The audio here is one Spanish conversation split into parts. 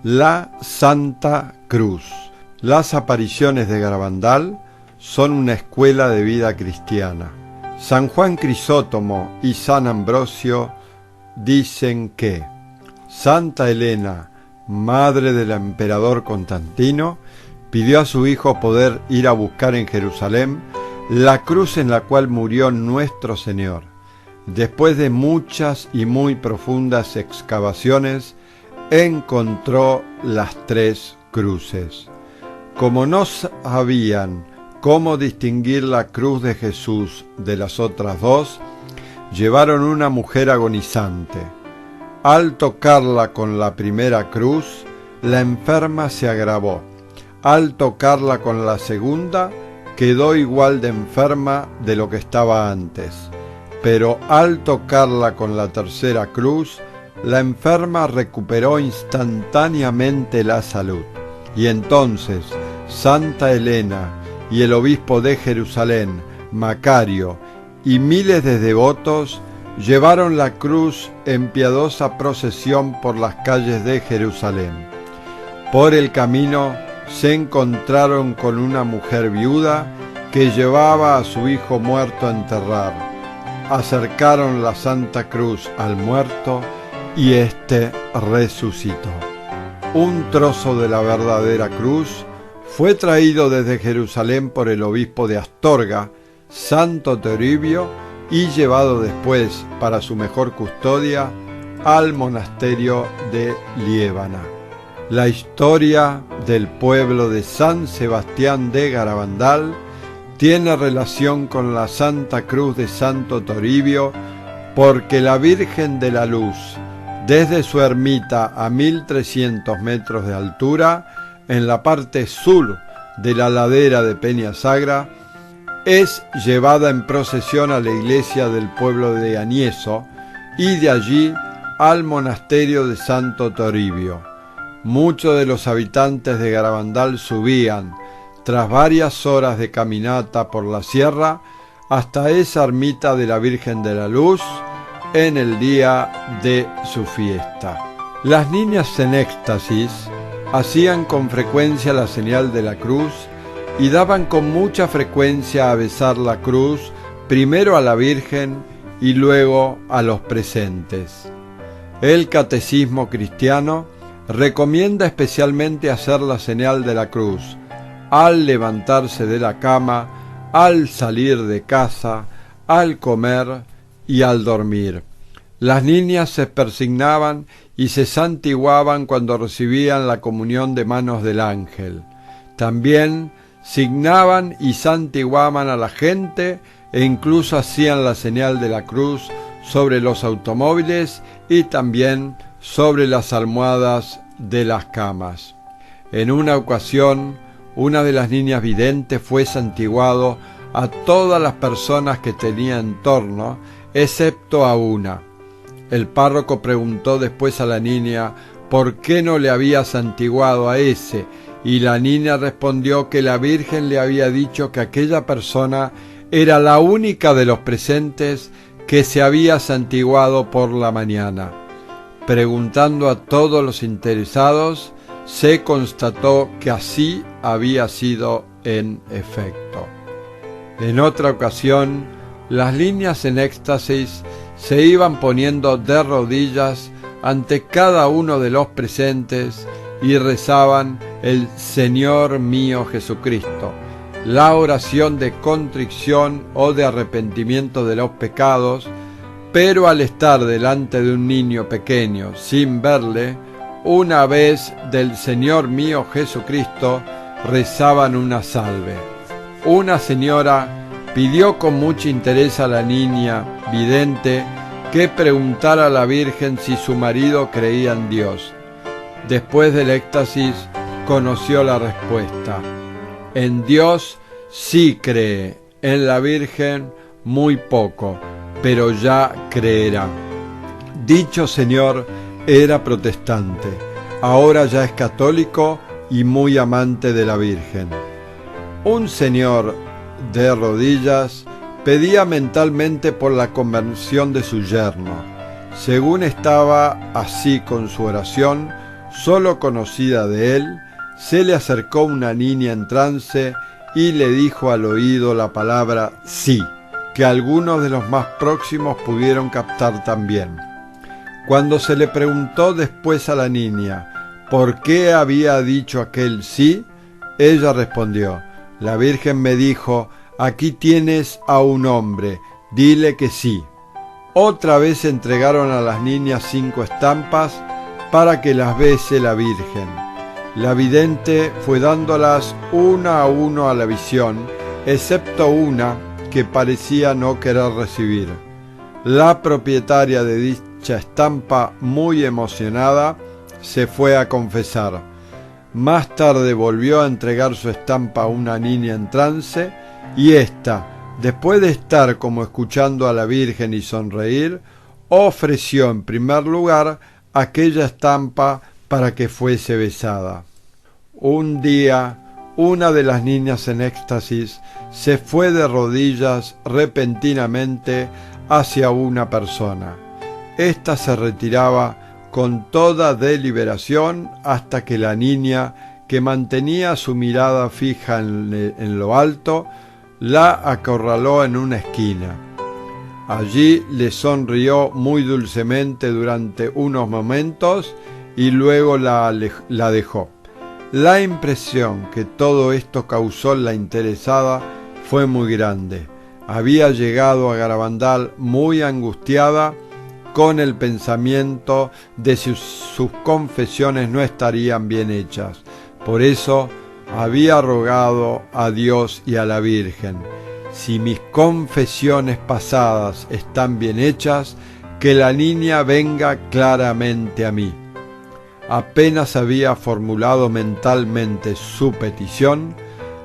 La Santa Cruz. Las apariciones de Garabandal son una escuela de vida cristiana. San Juan Crisóstomo y San Ambrosio dicen que Santa Elena, madre del emperador Constantino, pidió a su hijo poder ir a buscar en Jerusalén la cruz en la cual murió nuestro Señor. Después de muchas y muy profundas excavaciones, encontró las tres cruces. Como no sabían cómo distinguir la cruz de Jesús de las otras dos, llevaron una mujer agonizante. Al tocarla con la primera cruz, la enferma se agravó. Al tocarla con la segunda, quedó igual de enferma de lo que estaba antes. Pero al tocarla con la tercera cruz, la enferma recuperó instantáneamente la salud. Y entonces Santa Elena y el obispo de Jerusalén, Macario, y miles de devotos llevaron la cruz en piadosa procesión por las calles de Jerusalén. Por el camino se encontraron con una mujer viuda que llevaba a su hijo muerto a enterrar. Acercaron la Santa Cruz al muerto y éste resucitó. Un trozo de la verdadera cruz fue traído desde Jerusalén por el obispo de Astorga, Santo Toribio, y llevado después, para su mejor custodia, al monasterio de Liébana. La historia del pueblo de San Sebastián de Garabandal tiene relación con la Santa Cruz de Santo Toribio, porque la Virgen de la Luz, desde su ermita a 1300 metros de altura, en la parte sur de la ladera de Peñasagra, es llevada en procesión a la iglesia del pueblo de Anieso y de allí al monasterio de Santo Toribio. Muchos de los habitantes de Garabandal subían, tras varias horas de caminata por la sierra, hasta esa ermita de la Virgen de la Luz en el día de su fiesta. Las niñas en éxtasis hacían con frecuencia la señal de la cruz y daban con mucha frecuencia a besar la cruz, primero a la Virgen y luego a los presentes. El catecismo cristiano recomienda especialmente hacer la señal de la cruz al levantarse de la cama, al salir de casa, al comer y al dormir. Las niñas se persignaban y se santiguaban cuando recibían la comunión de manos del ángel. También signaban y santiguaban a la gente e incluso hacían la señal de la cruz sobre los automóviles y también sobre las almohadas de las camas. En una ocasión, una de las niñas videntes fue santiguado a todas las personas que tenía en torno, excepto a una. El párroco preguntó después a la niña por qué no le había santiguado a ese, y la niña respondió que la Virgen le había dicho que aquella persona era la única de los presentes que se había santiguado por la mañana. Preguntando a todos los interesados, se constató que así había sido en efecto. En otra ocasión, las niñas en éxtasis se iban poniendo de rodillas ante cada uno de los presentes y rezaban el Señor mío Jesucristo, la oración de contrición o de arrepentimiento de los pecados, pero al estar delante de un niño pequeño sin verle, una vez del Señor mío Jesucristo rezaban una salve. Una señora pidió con mucho interés a la niña vidente que preguntara a la Virgen si su marido creía en Dios. Después del éxtasis conoció la respuesta: en Dios sí cree, en la Virgen muy poco, pero ya creerá. Dicho señor era protestante, ahora ya es católico y muy amante de la Virgen. Un señor de rodillas pedía mentalmente por la conversión de su yerno. Según estaba así con su oración, solo conocida de él, se le acercó una niña en trance y le dijo al oído la palabra sí, que algunos de los más próximos pudieron captar también. Cuando se le preguntó después a la niña por qué había dicho aquel sí, ella respondió: la Virgen me dijo, aquí tienes a un hombre, dile que sí. Otra vez entregaron a las niñas 5 estampas para que las bese la Virgen. La vidente fue dándolas una a uno a la visión, excepto una que parecía no querer recibir. La propietaria de dicha estampa, muy emocionada, se fue a confesar. Más tarde volvió a entregar su estampa a una niña en trance y ésta, después de estar como escuchando a la Virgen y sonreír, ofreció en primer lugar aquella estampa para que fuese besada. Un día, una de las niñas en éxtasis se fue de rodillas repentinamente hacia una persona. Ésta se retiraba con toda deliberación hasta que la niña, que mantenía su mirada fija en lo alto, la acorraló en una esquina. Allí le sonrió muy dulcemente durante unos momentos y luego la dejó. La impresión que todo esto causó en la interesada fue muy grande. Había llegado a Garabandal muy angustiada con el pensamiento de si sus confesiones no estarían bien hechas. Por eso había rogado a Dios y a la Virgen: si mis confesiones pasadas están bien hechas, que la niña venga claramente a mí. Apenas había formulado mentalmente su petición,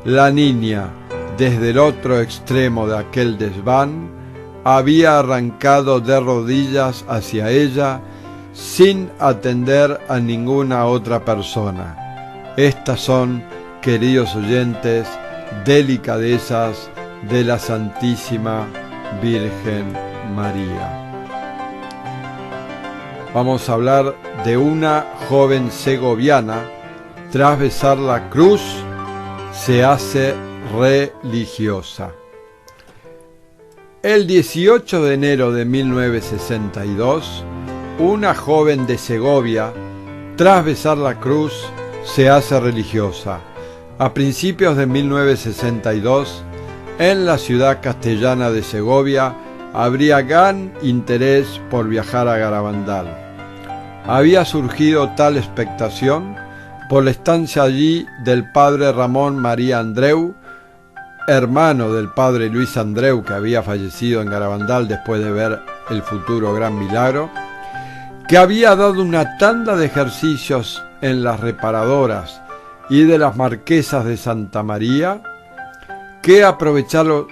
la niña, desde el otro extremo de aquel desván, había arrancado de rodillas hacia ella sin atender a ninguna otra persona. Estas son, queridos oyentes, delicadezas de la Santísima Virgen María. Vamos a hablar de una joven segoviana, tras besar la cruz, se hace religiosa. El 18 de enero de 1962, una joven de Segovia, tras besar la cruz, se hace religiosa. A principios de 1962, en la ciudad castellana de Segovia, habría gran interés por viajar a Garabandal. Había surgido tal expectación por la estancia allí del padre Ramón María Andreu, hermano del padre Luis Andreu, que había fallecido en Garabandal después de ver el futuro gran milagro, que había dado una tanda de ejercicios en las reparadoras y de las marquesas de Santa María, que aprovecharon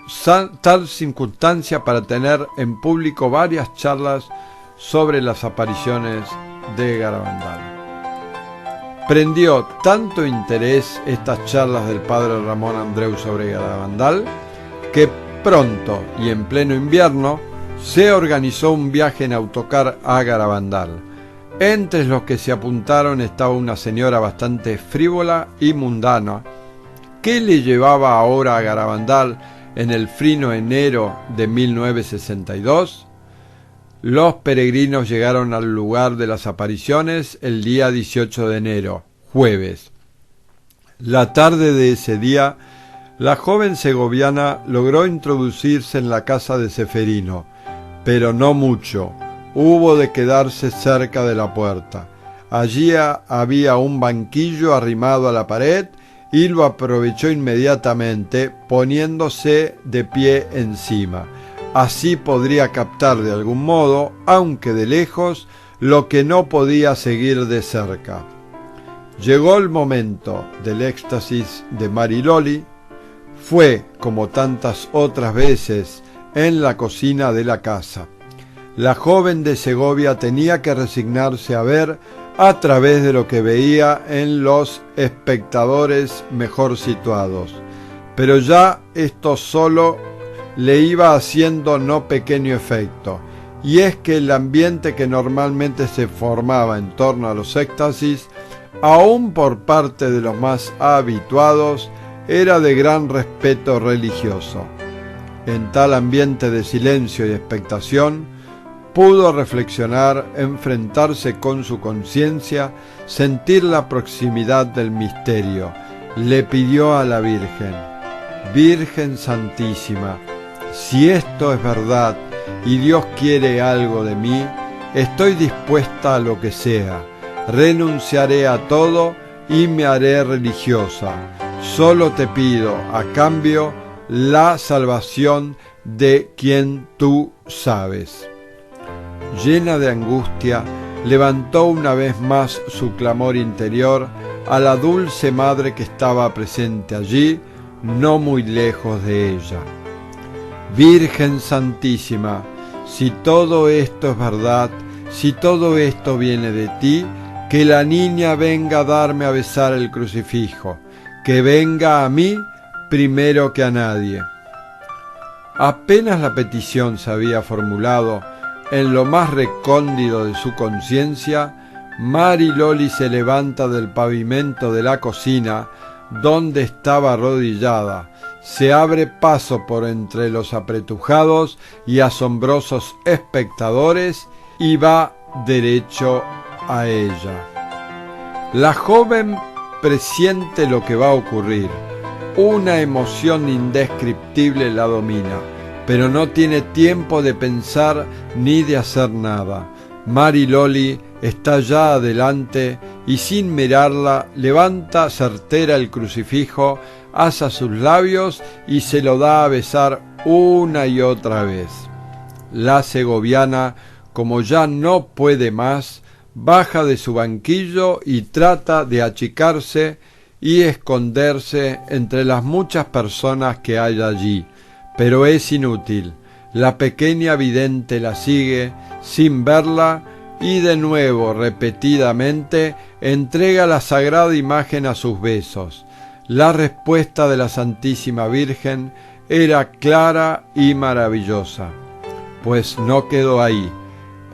tal circunstancia para tener en público varias charlas sobre las apariciones de Garabandal. Prendió tanto interés estas charlas del padre Ramón Andreu sobre Garabandal que pronto y en pleno invierno se organizó un viaje en autocar a Garabandal. Entre los que se apuntaron estaba una señora bastante frívola y mundana que le llevaba ahora a Garabandal en el frío enero de 1962. Los peregrinos llegaron al lugar de las apariciones el día 18 de enero, jueves. La tarde de ese día, la joven segoviana logró introducirse en la casa de Ceferino, pero no mucho. Hubo de quedarse cerca de la puerta. Allí había un banquillo arrimado a la pared y lo aprovechó inmediatamente poniéndose de pie encima. Así podría captar de algún modo, aunque de lejos, lo que no podía seguir de cerca. Llegó el momento del éxtasis de Mariloli. Fue, como tantas otras veces, en la cocina de la casa. La joven de Segovia tenía que resignarse a ver a través de lo que veía en los espectadores mejor situados. Pero ya esto solo le iba haciendo no pequeño efecto, y es que el ambiente que normalmente se formaba en torno a los éxtasis, aún por parte de los más habituados, era de gran respeto religioso. En tal ambiente de silencio y expectación, pudo reflexionar, enfrentarse con su conciencia, sentir la proximidad del misterio. Le pidió a la Virgen: Virgen Santísima, si esto es verdad y Dios quiere algo de mí, estoy dispuesta a lo que sea, renunciaré a todo y me haré religiosa. Solo te pido, a cambio, la salvación de quien tú sabes. Llena de angustia, levantó una vez más su clamor interior a la dulce madre que estaba presente allí, no muy lejos de ella. Virgen Santísima, si todo esto es verdad, si todo esto viene de ti, que la niña venga a darme a besar el crucifijo, que venga a mí primero que a nadie. Apenas la petición se había formulado, en lo más recóndito de su conciencia, Mariloli se levanta del pavimento de la cocina, donde estaba arrodillada, se abre paso por entre los apretujados y asombrosos espectadores y va derecho a ella. La joven presiente lo que va a ocurrir. Una emoción indescriptible la domina, pero no tiene tiempo de pensar ni de hacer nada. Mariloli está ya adelante y sin mirarla levanta certera el crucifijo, asa sus labios y se lo da a besar una y otra vez. La segoviana, como ya no puede más, baja de su banquillo y trata de achicarse y esconderse entre las muchas personas que hay allí, pero es inútil. La pequeña vidente la sigue sin verla y de nuevo, repetidamente, entrega la sagrada imagen a sus besos. La respuesta de la Santísima Virgen era clara y maravillosa, pues no quedó ahí.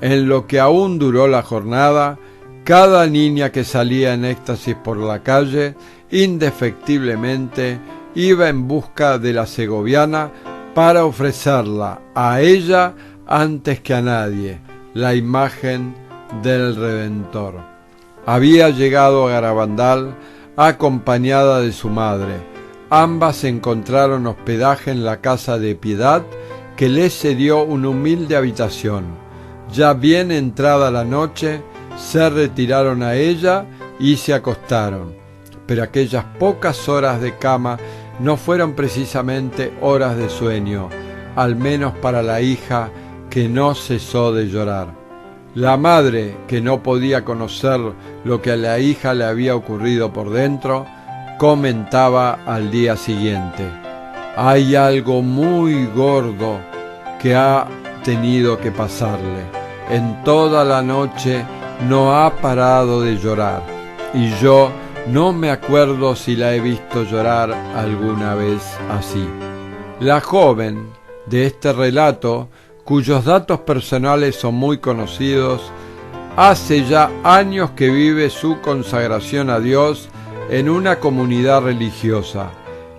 En lo que aún duró la jornada, cada niña que salía en éxtasis por la calle, indefectiblemente iba en busca de la segoviana para ofrecerla a ella antes que a nadie, la imagen del Redentor. Había llegado a Garabandal acompañada de su madre. Ambas encontraron hospedaje en la casa de Piedad, que les cedió una humilde habitación. Ya bien entrada la noche, se retiraron a ella y se acostaron. Pero aquellas pocas horas de cama no fueron precisamente horas de sueño, al menos para la hija, que no cesó de llorar. La madre, que no podía conocer lo que a la hija le había ocurrido por dentro, comentaba al día siguiente: hay algo muy gordo que ha tenido que pasarle. En toda la noche no ha parado de llorar, y yo no me acuerdo si la he visto llorar alguna vez así. La joven de este relato, cuyos datos personales son muy conocidos, hace ya años que vive su consagración a Dios en una comunidad religiosa,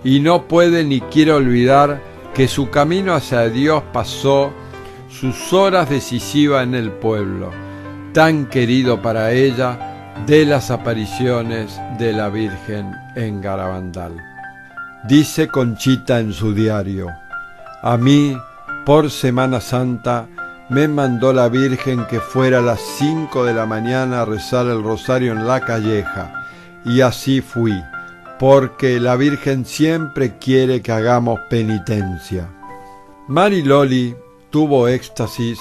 y no puede ni quiere olvidar que su camino hacia Dios pasó sus horas decisivas en el pueblo, tan querido para ella, de las apariciones de la Virgen en Garabandal. Dice Conchita en su diario: a mí, por Semana Santa, me mandó la Virgen que fuera a las 5 de la mañana a rezar el rosario en la calleja, y así fui, porque la Virgen siempre quiere que hagamos penitencia. Mariloli tuvo éxtasis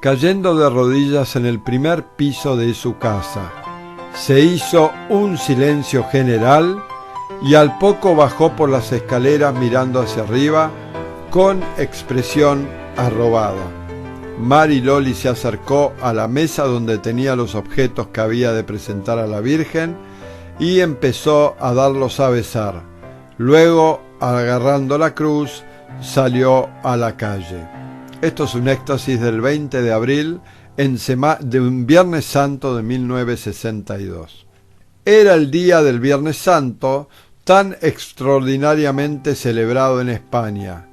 cayendo de rodillas en el primer piso de su casa. Se hizo un silencio general y al poco bajó por las escaleras mirando hacia arriba con expresión arrobada. Mariloli se acercó a la mesa donde tenía los objetos que había de presentar a la Virgen y empezó a darlos a besar. Luego, agarrando la cruz, salió a la calle. Esto es un éxtasis del 20 de abril de un Viernes Santo de 1962. Era el día del Viernes Santo, tan extraordinariamente celebrado en España.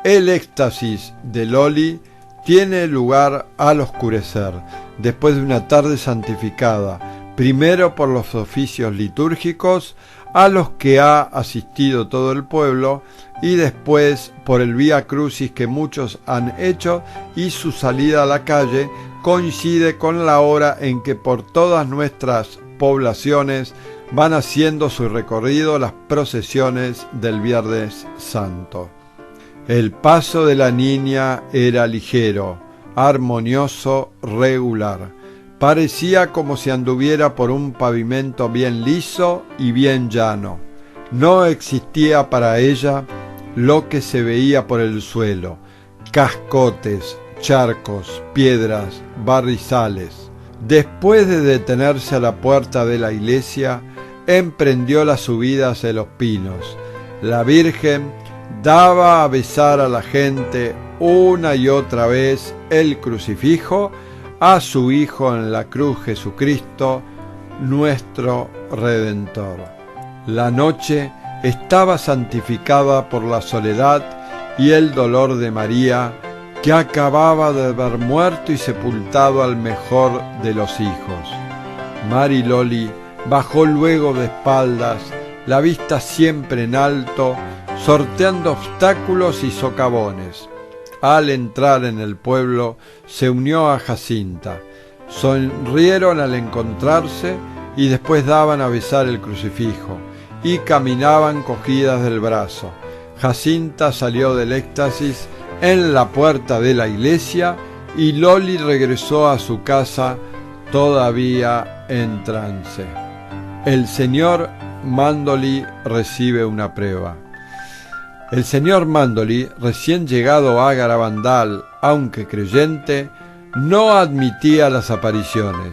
El éxtasis de Loli tiene lugar al oscurecer, después de una tarde santificada, primero por los oficios litúrgicos a los que ha asistido todo el pueblo y después por el Vía Crucis que muchos han hecho, y su salida a la calle coincide con la hora en que por todas nuestras poblaciones van haciendo su recorrido las procesiones del Viernes Santo. El paso de la niña era ligero, armonioso, regular. Parecía como si anduviera por un pavimento bien liso y bien llano. No existía para ella lo que se veía por el suelo: cascotes, charcos, piedras, barrizales. Después de detenerse a la puerta de la iglesia, emprendió la subida hacia los pinos. La Virgen daba a besar a la gente una y otra vez el crucifijo, a su Hijo en la cruz, Jesucristo, nuestro Redentor. La noche estaba santificada por la soledad y el dolor de María, que acababa de ver muerto y sepultado al mejor de los hijos. Mariloli bajó luego de espaldas, la vista siempre en alto, sorteando obstáculos y socavones. Al entrar en el pueblo, se unió a Jacinta. Sonrieron al encontrarse y después daban a besar el crucifijo y caminaban cogidas del brazo. Jacinta salió del éxtasis en la puerta de la iglesia y Loli regresó a su casa todavía en trance. El señor Mandoli recibe una prueba. El señor Mandoli, recién llegado a Garabandal, aunque creyente, no admitía las apariciones.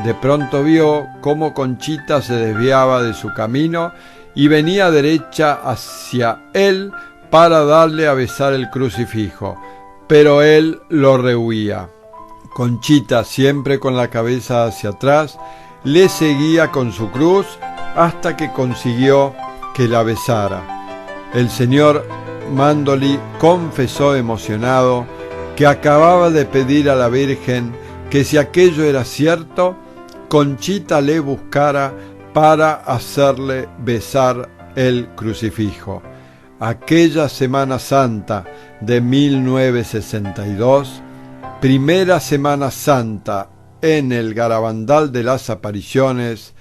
De pronto vio cómo Conchita se desviaba de su camino y venía derecha hacia él para darle a besar el crucifijo, pero él lo rehuía. Conchita, siempre con la cabeza hacia atrás, le seguía con su cruz hasta que consiguió que la besara. El señor Mandoli confesó emocionado que acababa de pedir a la Virgen que, si aquello era cierto, Conchita le buscara para hacerle besar el crucifijo. Aquella Semana Santa de 1962, primera Semana Santa en el Garabandal de las Apariciones,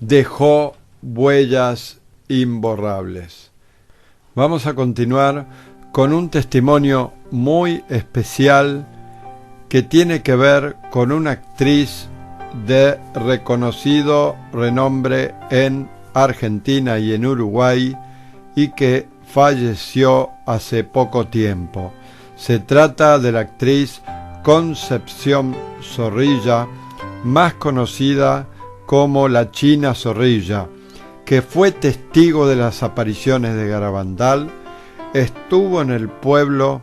dejó huellas imborrables. Vamos a continuar con un testimonio muy especial que tiene que ver con una actriz de reconocido renombre en Argentina y en Uruguay y que falleció hace poco tiempo. Se trata de la actriz Concepción Zorrilla, más conocida como la China Zorrilla, que fue testigo de las apariciones de Garabandal, estuvo en el pueblo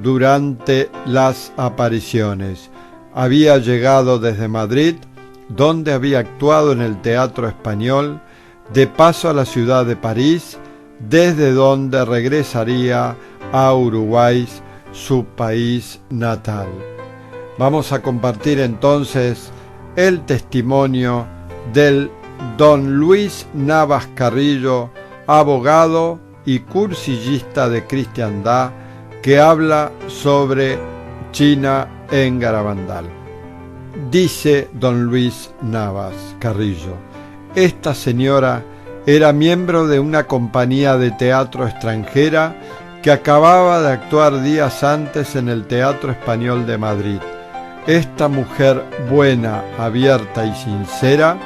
durante las apariciones. Había llegado desde Madrid, donde había actuado en el Teatro Español, de paso a la ciudad de París, desde donde regresaría a Uruguay, su país natal. Vamos a compartir entonces el testimonio del don Luis Navas Carrillo, abogado y cursillista de cristiandad, que habla sobre China en Garabandal. Dice don Luis Navas Carrillo: esta señora era miembro de una compañía de teatro extranjera que acababa de actuar días antes en el Teatro Español de Madrid. Esta mujer buena, abierta y sincera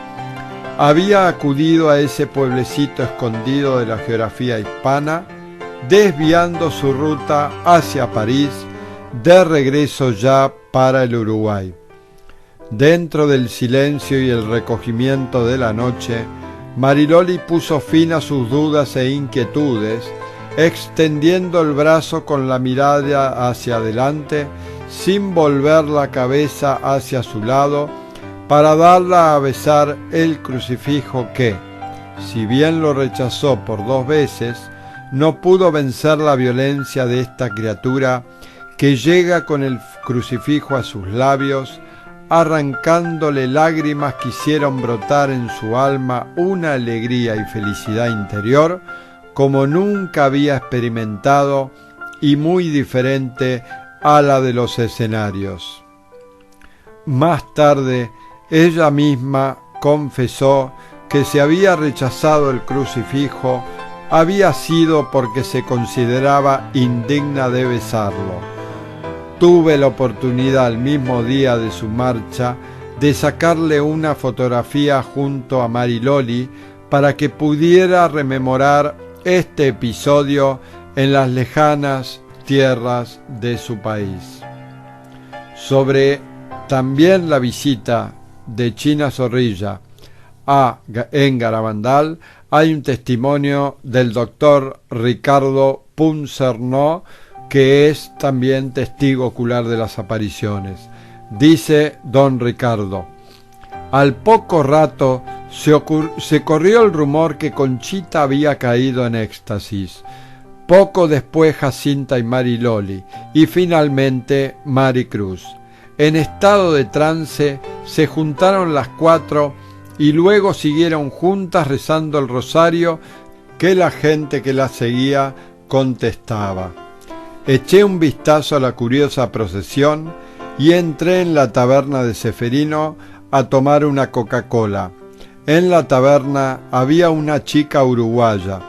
había acudido a ese pueblecito escondido de la geografía hispana, desviando su ruta hacia París, de regreso ya para el Uruguay. Dentro del silencio y el recogimiento de la noche, Mariloli puso fin a sus dudas e inquietudes extendiendo el brazo con la mirada hacia adelante, sin volver la cabeza hacia su lado, para darla a besar el crucifijo que, si bien lo rechazó por 2 veces, no pudo vencer la violencia de esta criatura que llega con el crucifijo a sus labios, arrancándole lágrimas que hicieron brotar en su alma una alegría y felicidad interior como nunca había experimentado y muy diferente a la de los escenarios. Más tarde, ella misma confesó que si había rechazado el crucifijo, había sido porque se consideraba indigna de besarlo. Tuve la oportunidad el mismo día de su marcha de sacarle una fotografía junto a Mariloli para que pudiera rememorar este episodio en las lejanas tierras de su país. Sobre también la visita de China Zorrilla en Garabandal hay un testimonio del doctor Ricardo Punzernó, que es también testigo ocular de las apariciones. Dice don Ricardo: al poco rato se corrió el rumor que Conchita había caído en éxtasis. Poco después Jacinta y Mariloli, y finalmente Maricruz. En estado de trance se juntaron las 4 y luego siguieron juntas rezando el rosario que la gente que las seguía contestaba. Eché un vistazo a la curiosa procesión y entré en la taberna de Ceferino a tomar una Coca-Cola. En la taberna había una chica uruguaya.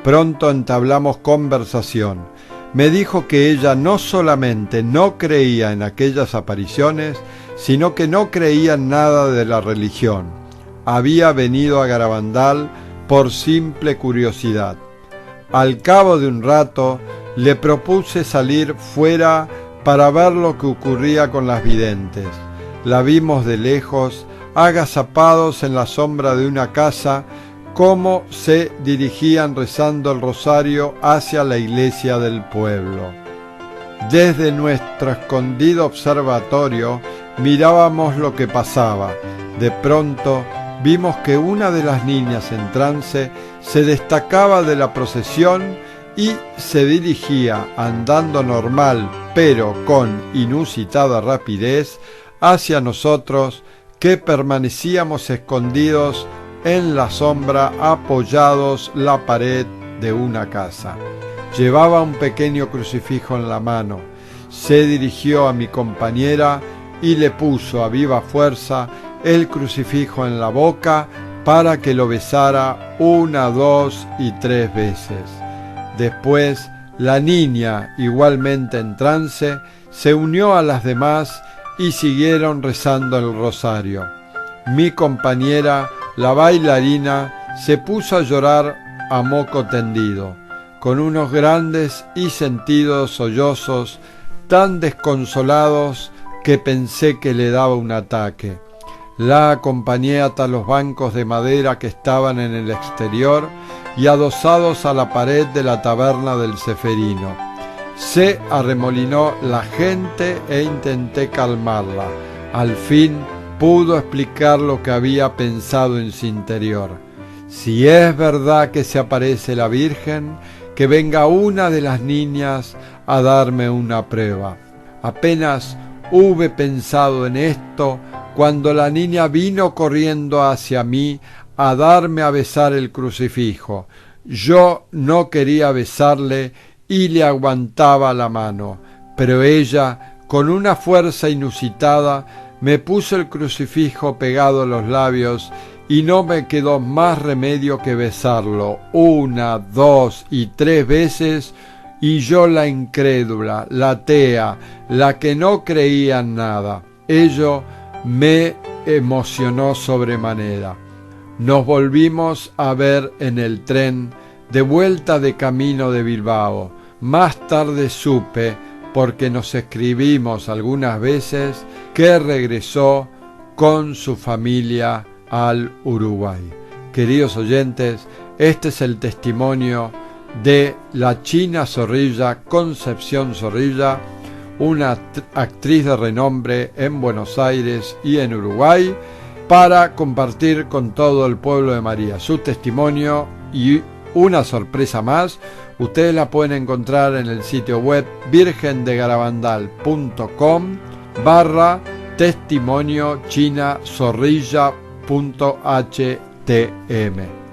Pronto entablamos conversación. Me dijo que ella no solamente no creía en aquellas apariciones, sino que no creía en nada de la religión. Había venido a Garabandal por simple curiosidad. Al cabo de un rato, le propuse salir fuera para ver lo que ocurría con las videntes. La vimos de lejos, agazapados en la sombra de una casa, cómo se dirigían rezando el rosario hacia la iglesia del pueblo. Desde nuestro escondido observatorio mirábamos lo que pasaba. De pronto vimos que una de las niñas en trance se destacaba de la procesión y se dirigía, andando normal, pero con inusitada rapidez, hacia nosotros, que permanecíamos escondidos en la sombra, apoyados la pared de una casa. Llevaba un pequeño crucifijo en la mano. Se dirigió a mi compañera y le puso a viva fuerza el crucifijo en la boca para que lo besara 1, 2 y 3 veces. Después, la niña, igualmente en trance, se unió a las demás y siguieron rezando el rosario. Mi compañera, la bailarina, se puso a llorar a moco tendido, con unos grandes y sentidos sollozos tan desconsolados que pensé que le daba un ataque. La acompañé hasta los bancos de madera que estaban en el exterior y adosados a la pared de la taberna del Ceferino. Se arremolinó la gente e intenté calmarla. Al fin pudo explicar lo que había pensado en su interior. Si es verdad que se aparece la Virgen, que venga una de las niñas a darme una prueba. Apenas hube pensado en esto cuando la niña vino corriendo hacia mí a darme a besar el crucifijo. Yo no quería besarle y le aguantaba la mano, pero ella, con una fuerza inusitada, me puso el crucifijo pegado a los labios y no me quedó más remedio que besarlo 1, 2 y 3 veces, y yo, la incrédula, la atea, la que no creía en nada. Ello me emocionó sobremanera. Nos volvimos a ver en el tren de vuelta de camino de Bilbao. Más tarde supe, porque nos escribimos algunas veces, que regresó con su familia al Uruguay. Queridos oyentes, este es el testimonio de la China Zorrilla, Concepción Zorrilla, una actriz de renombre en Buenos Aires y en Uruguay, para compartir con todo el pueblo de María su testimonio y una sorpresa más. Ustedes la pueden encontrar en el sitio web virgendegarabandal.com/testimonio china zorrilla.htm.